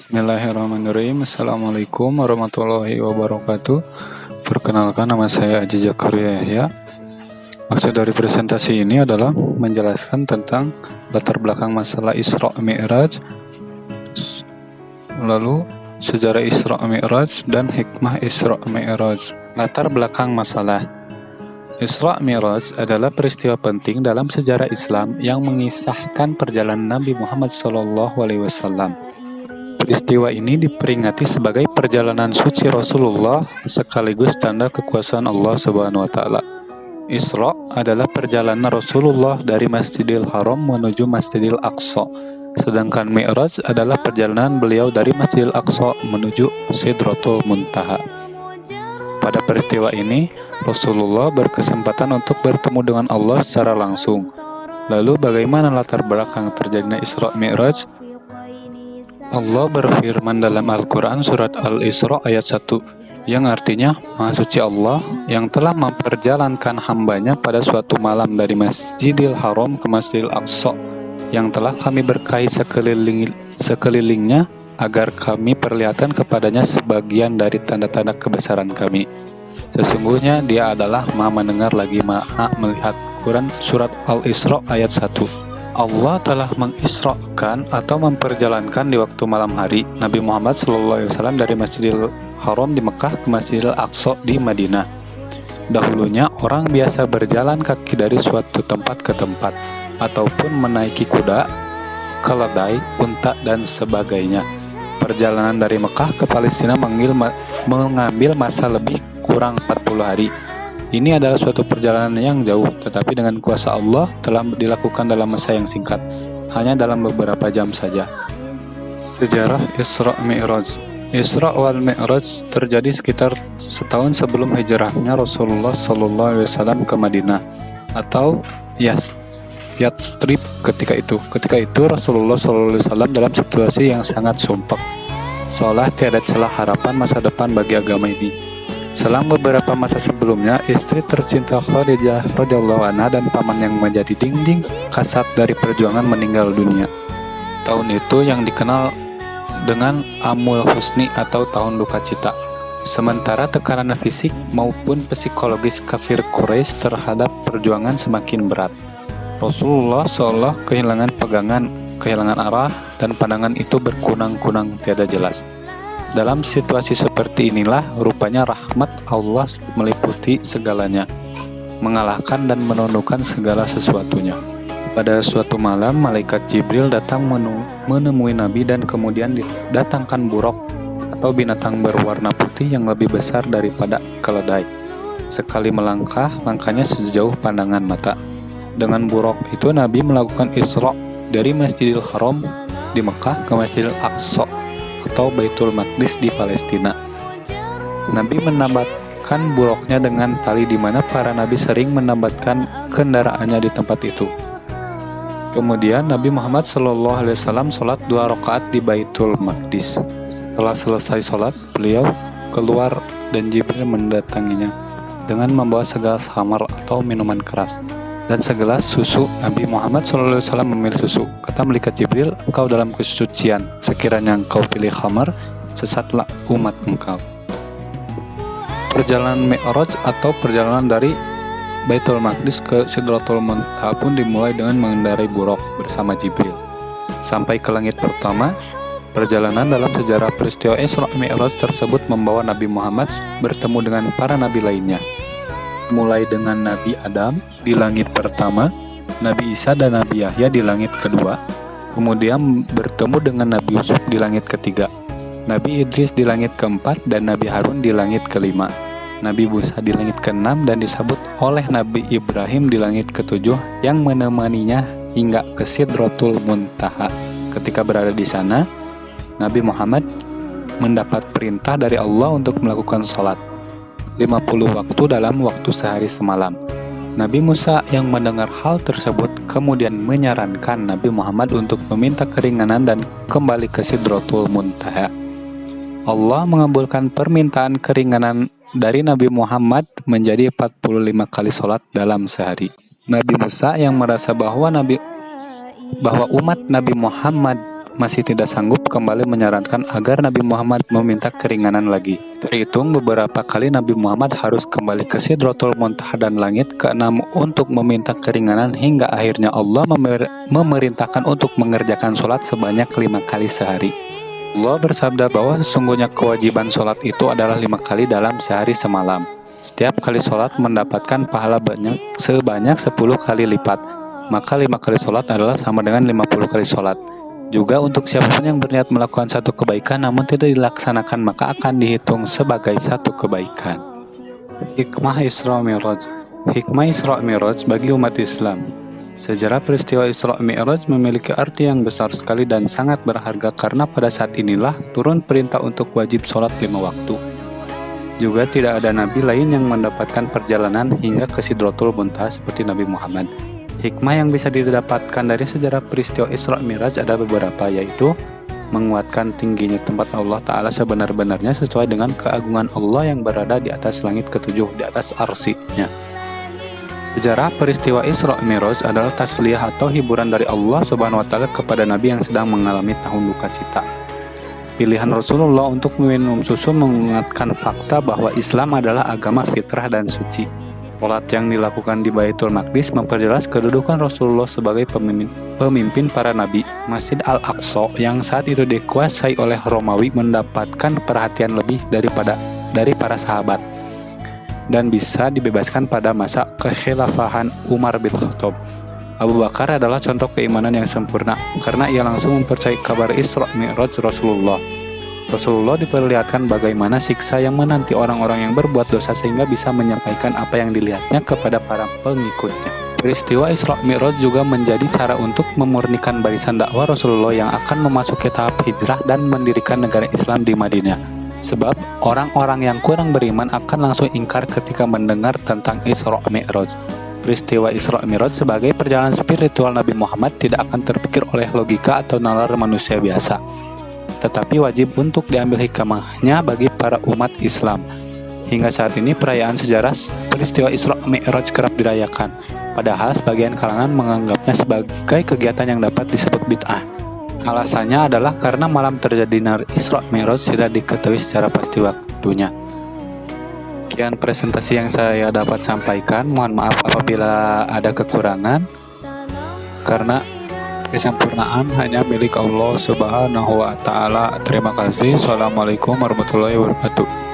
Bismillahirrahmanirrahim. Assalamualaikum warahmatullahi wabarakatuh. Perkenalkan, nama saya Aji Zakaria Yahya. Maksud dari presentasi ini adalah menjelaskan tentang latar belakang masalah Isra Mi'raj, lalu sejarah Isra Mi'raj dan hikmah Isra Mi'raj. Latar belakang masalah Isra Mi'raj adalah peristiwa penting dalam sejarah Islam yang mengisahkan perjalanan Nabi Muhammad SAW. Peristiwa ini diperingati sebagai perjalanan suci Rasulullah sekaligus tanda kekuasaan Allah Subhanahu wa taala. Isra adalah perjalanan Rasulullah dari Masjidil Haram menuju Masjidil Aqsa, sedangkan Mi'raj adalah perjalanan beliau dari Masjidil Aqsa menuju Sidratul Muntaha. Pada peristiwa ini, Rasulullah berkesempatan untuk bertemu dengan Allah secara langsung. Lalu bagaimana latar belakang terjadinya Isra Mi'raj? Allah berfirman dalam Al-Quran surat Al-Isra ayat 1 yang artinya Maha Suci Allah yang telah memperjalankan hambanya pada suatu malam dari Masjidil Haram ke Masjidil Aqsa yang telah kami berkahi sekelilingnya agar kami perlihatkan kepadanya sebagian dari tanda-tanda kebesaran kami. Sesungguhnya dia adalah Maha mendengar lagi Maha melihat. Quran surat Al-Isra ayat 1. Allah telah mengisrakan atau memperjalankan di waktu malam hari Nabi Muhammad SAW dari Masjidil Haram di Mekah ke Masjidil Aqsa di Madinah. Dahulunya orang biasa berjalan kaki dari suatu tempat ke tempat ataupun menaiki kuda, keledai, unta dan sebagainya. Perjalanan dari Mekah ke Palestina mengambil masa lebih kurang 40 hari. Ini adalah suatu perjalanan yang jauh, tetapi dengan kuasa Allah telah dilakukan dalam masa yang singkat, hanya dalam beberapa jam saja. Sejarah Isra Mi'raj. Isra wal Mi'raj terjadi sekitar setahun sebelum hijrahnya Rasulullah SAW ke Madinah atau Yatsrib ketika itu. Ketika itu Rasulullah SAW dalam situasi yang sangat sumpek, seolah tiada celah harapan masa depan bagi agama ini. Selang beberapa masa sebelumnya, istri tercinta Khadijah radhiyallahu anha dan paman yang menjadi dinding kasat dari perjuangan meninggal dunia. Tahun itu yang dikenal dengan Amul Husni atau tahun duka cita. Sementara tekanan fisik maupun psikologis kafir Quraisy terhadap perjuangan semakin berat. Rasulullah seolah kehilangan pegangan, kehilangan arah, dan pandangan itu berkunang-kunang tiada jelas. Dalam situasi seperti inilah rupanya rahmat Allah meliputi segalanya, mengalahkan dan menundukkan segala sesuatunya. Pada suatu malam, malaikat Jibril datang menemui Nabi dan kemudian didatangkan buraq atau binatang berwarna putih yang lebih besar daripada keledai. Sekali melangkah, langkahnya sejauh pandangan mata. Dengan buraq itu Nabi melakukan Isra dari Masjidil Haram di Mekah ke Masjidil Aqsa atau Baitul Maqdis di Palestina. Nabi menambatkan buraqnya dengan tali di mana para nabi sering menambatkan kendaraannya di tempat itu. Kemudian Nabi Muhammad SAW sholat 2 rakaat di Baitul Maqdis. Setelah selesai sholat, beliau keluar dan Jibril mendatanginya dengan membawa segelas khamar atau minuman keras dan segelas susu. Nabi Muhammad SAW memilih susu. Kata malaikat Jibril, engkau dalam kesucian. Sekiranya engkau pilih khamar, sesatlah umat engkau. Perjalanan Mi'raj atau perjalanan dari Baitul Maqdis ke Sidratul Muntaha pun dimulai dengan mengendarai buraq bersama Jibril. Sampai ke langit pertama, perjalanan dalam sejarah peristiwa Isra Mi'raj tersebut membawa Nabi Muhammad bertemu dengan para nabi lainnya. Mulai dengan Nabi Adam di langit pertama, Nabi Isa dan Nabi Yahya di langit kedua, kemudian bertemu dengan Nabi Yusuf di langit ketiga, Nabi Idris di langit keempat, dan Nabi Harun di langit kelima, Nabi Musa di langit keenam, dan disebut oleh Nabi Ibrahim di langit ketujuh yang menemaninya hingga ke Sidratul Muntaha. Ketika berada di sana, Nabi Muhammad mendapat perintah dari Allah untuk melakukan sholat 50 waktu dalam waktu sehari semalam. Nabi Musa yang mendengar hal tersebut kemudian menyarankan Nabi Muhammad untuk meminta keringanan dan kembali ke Sidratul Muntaha. Allah mengabulkan permintaan keringanan dari Nabi Muhammad menjadi 45 kali sholat dalam sehari. Nabi Musa yang merasa bahwa umat Nabi Muhammad masih tidak sanggup kembali menyarankan agar Nabi Muhammad meminta keringanan lagi. Terhitung beberapa kali Nabi Muhammad harus kembali ke Sidratul Muntaha dan langit keenam untuk meminta keringanan hingga akhirnya Allah memerintahkan untuk mengerjakan sholat sebanyak 5 kali sehari. Allah bersabda bahwa sesungguhnya kewajiban sholat itu adalah 5 kali dalam sehari semalam. Setiap kali sholat mendapatkan pahala sebanyak 10 kali lipat. Maka 5 kali sholat adalah sama dengan 50 kali sholat. Juga untuk siapapun yang berniat melakukan satu kebaikan namun tidak dilaksanakan maka akan dihitung sebagai satu kebaikan. Hikmah Isra Mi'raj. Hikmah Isra Mi'raj bagi umat Islam. Sejarah peristiwa Isra Mi'raj memiliki arti yang besar sekali dan sangat berharga karena pada saat inilah turun perintah untuk wajib sholat 5 waktu. Juga tidak ada nabi lain yang mendapatkan perjalanan hingga ke Sidratul Muntaha seperti Nabi Muhammad. Hikmah yang bisa didapatkan dari sejarah peristiwa Isra Mi'raj ada beberapa, yaitu menguatkan tingginya tempat Allah Ta'ala sebenar-benarnya sesuai dengan keagungan Allah yang berada di atas langit ketujuh, di atas arsy-Nya. Sejarah peristiwa Isra Mi'raj adalah tasliyah atau hiburan dari Allah Subhanahu wa Ta'ala kepada Nabi yang sedang mengalami tahun duka cita. Pilihan Rasulullah untuk minum susu mengingatkan fakta bahwa Islam adalah agama fitrah dan suci. Salat yang dilakukan di Baitul Maqdis memperjelas kedudukan Rasulullah sebagai pemimpin para nabi. Masjid Al-Aqsa yang saat itu dikuasai oleh Romawi mendapatkan perhatian lebih dari para sahabat dan bisa dibebaskan pada masa kekhilafahan Umar bin Khattab. Abu Bakar adalah contoh keimanan yang sempurna karena ia langsung mempercayai kabar Isra Mi'raj Rasulullah. Rasulullah diperlihatkan bagaimana siksa yang menanti orang-orang yang berbuat dosa sehingga bisa menyampaikan apa yang dilihatnya kepada para pengikutnya. Peristiwa Isra Mi'raj juga menjadi cara untuk memurnikan barisan dakwah Rasulullah yang akan memasuki tahap hijrah dan mendirikan negara Islam di Madinah. Sebab orang-orang yang kurang beriman akan langsung ingkar ketika mendengar tentang Isra Mi'raj. Peristiwa Isra Mi'raj sebagai perjalanan spiritual Nabi Muhammad tidak akan terpikir oleh logika atau nalar manusia biasa, tetapi wajib untuk diambil hikmahnya bagi para umat Islam. Hingga saat ini perayaan sejarah peristiwa Isra Mi'raj kerap dirayakan, padahal sebagian kalangan menganggapnya sebagai kegiatan yang dapat disebut bid'ah. Alasannya adalah karena malam terjadinya Isra Mi'raj tidak diketahui secara pasti waktunya. Sekian presentasi yang saya dapat sampaikan. Mohon maaf apabila ada kekurangan, karena kesempurnaan hanya milik Allah Subhanahu wa Ta'ala. Terima kasih. Assalamualaikum warahmatullahi wabarakatuh.